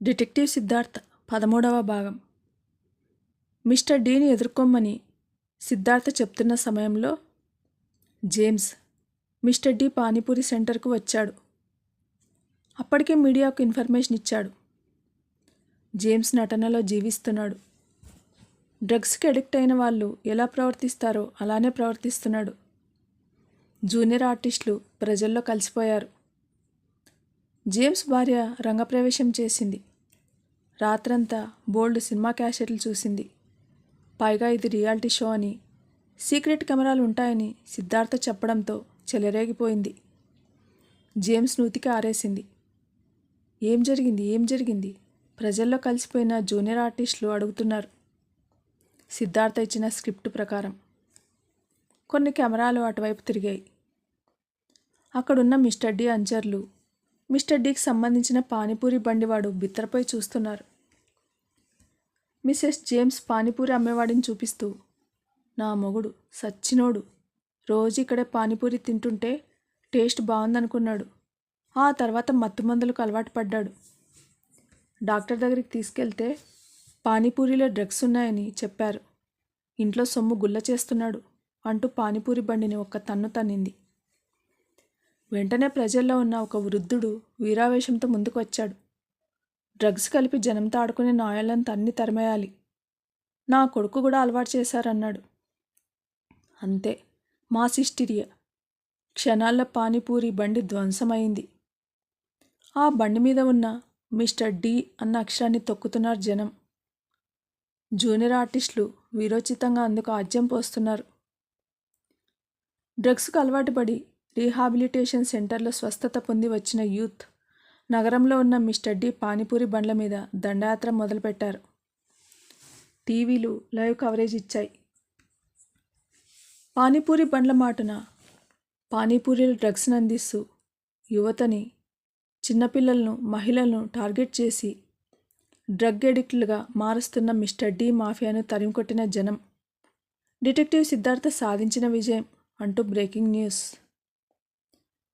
Detective Siddharth 13వ భాగం. Mister డీని ఎదుర్కొమ్మని Siddhartha చెప్తున్న సమయంలో జేమ్స్ మిస్టర్ డి పానీపూరి సెంటర్కు వచ్చాడు. అప్పటికే మీడియాకు ఇన్ఫర్మేషన్ ఇచ్చాడు. జేమ్స్ నటనలో జీవిస్తున్నాడు. డ్రగ్స్కి అడిక్ట్ అయిన వాళ్ళు ఎలా ప్రవర్తిస్తారో అలానే ప్రవర్తిస్తున్నాడు. జూనియర్ ఆర్టిస్టులు ప్రజల్లో కలిసిపోయారు. జేమ్స్ భార్య రంగప్రవేశం చేసింది. రాత్రంతా బోల్డ్ సినిమా క్యాసెట్లు చూసింది. పైగా ఇది రియాలిటీ షో అని, సీక్రెట్ కెమెరాలు ఉంటాయని సిద్ధార్థ చెప్పడంతో చెలరేగిపోయింది. జేమ్స్ నూతికి ఆరేసింది. ఏం జరిగింది ప్రజల్లో కలిసిపోయిన జూనియర్ ఆర్టిస్టులు అడుగుతున్నారు. సిద్ధార్థ ఇచ్చిన స్క్రిప్ట్ ప్రకారం కొన్ని కెమెరాలు అటువైపు తిరిగాయి. అక్కడున్న మిస్టర్ డి అంచర్లు మిస్టర్ డీకి సంబంధించిన పానీపూరి బండివాడు బిత్తరపై చూస్తున్నారు. మిసెస్ జేమ్స్ పానీపూరి అమ్మేవాడిని చూపిస్తూ, నా మొగుడు సచ్చినోడు రోజు ఇక్కడే పానీపూరి తింటుంటే టేస్ట్ బాగుందనుకున్నాడు. ఆ తర్వాత మత్తుమందులకు అలవాటు పడ్డాడు. డాక్టర్ దగ్గరికి తీసుకెళ్తే పానీపూరిలో డ్రగ్స్ ఉన్నాయని చెప్పారు. ఇంట్లో సొమ్ము గుల్ల చేస్తున్నాడు అంటూ పానీపూరి బండిని ఒక్క తన్ను తన్నింది. వెంటనే ప్రజల్లో ఉన్న ఒక వృద్ధుడు వీరావేశంతో ముందుకు వచ్చాడు. డ్రగ్స్ కలిపి జనంతో ఆడుకునే నాయాలను తన్ని తరిమేయాలి. నా కొడుకు కూడా అలవాటు చేశారన్నాడు. అంతే, మాస్ హిస్టీరియా. క్షణాల్లో పానీపూరి బండి ధ్వంసమైంది. ఆ బండి మీద ఉన్న మిస్టర్ డి అన్న అక్షరాన్ని తొక్కుతున్నారు జనం. జూనియర్ ఆర్టిస్టులు వీరోచితంగా అందుకు ఆజ్యం పోస్తున్నారు. డ్రగ్స్కు అలవాటు పడి రీహాబిలిటేషన్ సెంటర్లో స్వస్థత పొంది వచ్చిన యూత్ నగరంలో ఉన్న మిస్టర్ డి పానీపూరి బండ్ల మీద దండయాత్ర మొదలుపెట్టారు. టీవీలు లైవ్ కవరేజ్ ఇచ్చాయి. పానీపూరి బండ్ల మాటున పానీపూరీలు డ్రగ్స్ని అందిస్తూ యువతని, చిన్నపిల్లలను, మహిళలను టార్గెట్ చేసి డ్రగ్ ఎడిక్ట్లుగా మారుస్తున్న మిస్టర్ డి మాఫియాను తరిమికొట్టిన జనం. డిటెక్టివ్ సిద్ధార్థ సాధించిన విజయం అంటూ breaking news.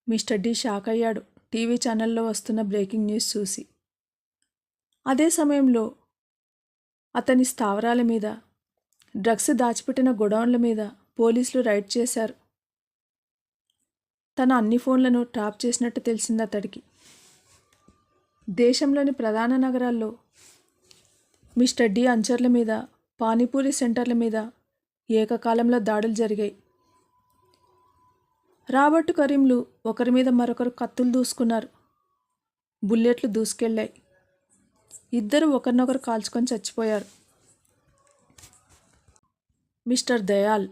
Mister D shock అయ్యాడు టీవీ ఛానల్లో వస్తున్న బ్రేకింగ్ న్యూస్ చూసి. అదే సమయంలో అతని స్థావరాల మీద, డ్రగ్స్ దాచిపెట్టిన గొడౌన్ల మీద పోలీసులు రైడ్ చేశారు. తన అన్ని ఫోన్లను ట్రాప్ చేసినట్టు తెలిసింది అతడికి. దేశంలోని ప్రధాన నగరాల్లో మిస్టర్ డి అంచర్ల మీద, పానీపూరి సెంటర్ల మీద ఏకకాలంలో దాడులు జరిగాయి. రాబర్ట్ కరీంలు ఒకరి మీద మరొకరు కత్తులు దూసుకున్నారు. బుల్లెట్లు దూసుకెళ్ళాయి. ఇద్దరు ఒకరినొకరు కాల్చుకొని చచ్చిపోయారు. మిస్టర్ దయాల్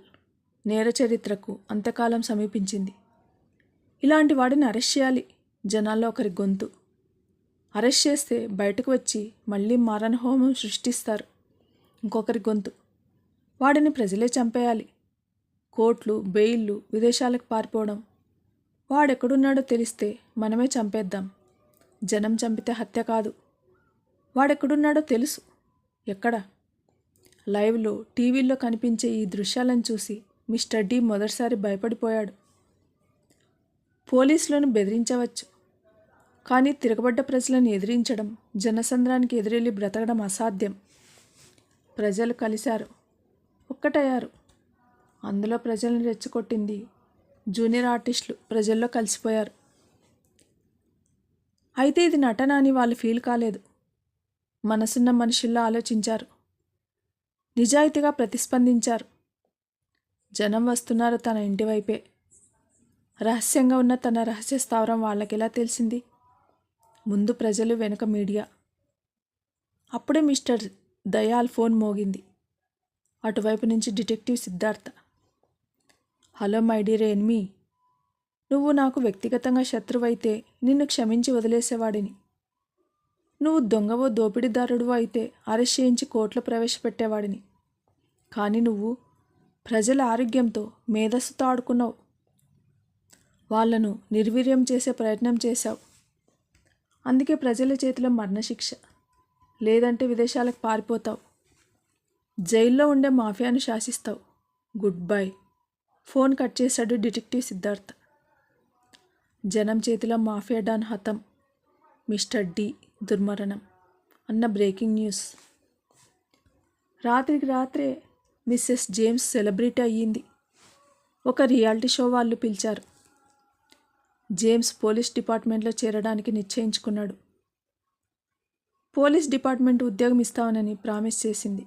నేర చరిత్రకు అంత్యకాలం సమీపించింది. ఇలాంటి వాడిని అరెస్ట్ చేయాలి. జనాల్లో ఒకరి గొంతు. అరెస్ట్ చేస్తే బయటకు వచ్చి మళ్ళీ మారణహోమం సృష్టిస్తారు. ఇంకొకరి గొంతు. వాడిని ప్రజలే చంపేయాలి. కోర్టులు, బెయిల్లు, విదేశాలకు పారిపోవడం. వాడెక్కడున్నాడో తెలిస్తే మనమే చంపేద్దాం. జనం చంపితే హత్య కాదు. వాడెక్కడున్నాడో తెలుసు. ఎక్కడ? లైవ్లో, టీవీల్లో కనిపించే ఈ దృశ్యాలను చూసి మిస్టర్ డి మొదటిసారి భయపడిపోయాడు. పోలీసులను బెదిరించవచ్చు, కానీ తిరగబడ్డ ప్రజలను ఎదిరించడం, జనసంద్రానికి ఎదురెళ్ళి బ్రతకడం అసాధ్యం. ప్రజలు కలిశారు, ఒక్కటయ్యారు. అందులో ప్రజల్ని రెచ్చగొట్టింది జూనియర్ ఆర్టిస్టులు ప్రజల్లో కలిసిపోయారు. అయితే ఇది నటన అని వాళ్ళు ఫీల్ కాలేదు. మనసున్న మనుషుల్లా ఆలోచించారు. నిజాయితీగా ప్రతిస్పందించారు. జనం వస్తున్నారు తన ఇంటి వైపే. రహస్యంగా ఉన్న తన రహస్య స్థావరం వాళ్ళకెలా తెలిసింది? ముందు ప్రజలు, వెనుక మీడియా. అప్పుడే మిస్టర్ దయాల్ ఫోన్ మోగింది. అటువైపు నుంచి detective Siddhartha. Hello my dear enemy. నువ్వు నాకు వ్యక్తిగతంగా శత్రువైతే నిన్ను క్షమించి వదిలేసేవాడిని. నువ్వు దొంగవో దోపిడీదారుడువో అయితే అరెస్ట్ చేయించి కోర్టులో ప్రవేశపెట్టేవాడిని. కానీ నువ్వు ప్రజల ఆరోగ్యంతో, మేధస్సుతో ఆడుకున్నావు. వాళ్లను నిర్వీర్యం చేసే ప్రయత్నం చేశావు. అందుకే ప్రజల చేతిలో మరణశిక్ష, లేదంటే విదేశాలకు పారిపోతావు. జైల్లో ఉండే మాఫియాను శాసిస్తావు. Goodbye. ఫోన్ కట్ చేశాడు డిటెక్టివ్ సిద్ధార్థ్. జనం చేతిలో మాఫియా డాన్ హతం. మిస్టర్ డి దుర్మరణం. అన్న బ్రేకింగ్ న్యూస్. రాత్రికి రాత్రే మిస్సెస్ జేమ్స్ సెలబ్రిటీ అయ్యింది. ఒక రియాలిటీ షో వాళ్ళు పిలిచారు. జేమ్స్ పోలీస్ డిపార్ట్మెంట్లో చేరడానికి నిశ్చయించుకున్నాడు. పోలీస్ డిపార్ట్మెంట్ ఉద్యోగం ఇస్తామని ప్రామిస్ చేసింది.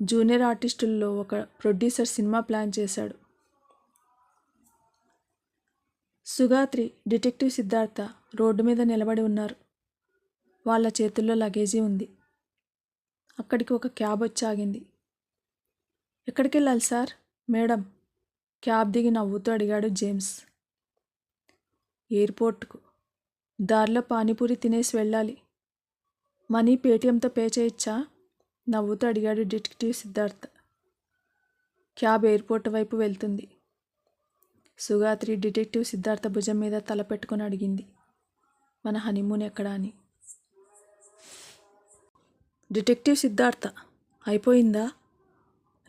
జూనియర్ ఆర్టిస్టుల్లో ఒక ప్రొడ్యూసర్ సినిమా ప్లాన్ చేశాడు. సుగాత్రి, డిటెక్టివ్ సిద్ధార్థ రోడ్డు మీద నిలబడి ఉన్నారు. వాళ్ళ చేతుల్లో లగేజీ ఉంది. అక్కడికి ఒక క్యాబ్ వచ్చి ఆగింది. ఎక్కడికి వెళ్ళాలి సార్? మేడం, క్యాబ్ దిగి నవ్వుతూ అడిగాడు జేమ్స్. ఎయిర్పోర్ట్కు. దారిలో పానీపూరి తినేసి వెళ్ళాలి. మనీ పేటిఎంతో పే చేయొచ్చా? నవ్వుతూ అడిగాడు డిటెక్టివ్ సిద్ధార్థ. క్యాబ్ ఎయిర్పోర్ట్ వైపు వెళ్తుంది. సుగాత్రి డిటెక్టివ్ సిద్ధార్థ భుజం మీద తల పెట్టుకుని అడిగింది, మన హనీమూన్ ఎక్కడా అని. డిటెక్టివ్ సిద్ధార్థ, అయిపోయిందా?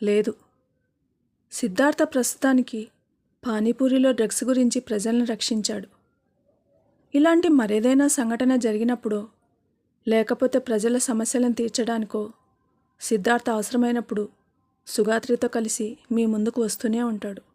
లేదు. సిద్ధార్థ ప్రస్తుతానికి పానీపూరిలో డ్రగ్స్ గురించి ప్రజలను రక్షించాడు. ఇలాంటి మరేదైనా సంఘటన జరిగినప్పుడు, లేకపోతే ప్రజల సమస్యలను తీర్చడానికో సిద్ధార్థ అవసరమైనప్పుడు సుగాత్రితో కలిసి మీ ముందుకు వస్తూనే ఉంటాడు.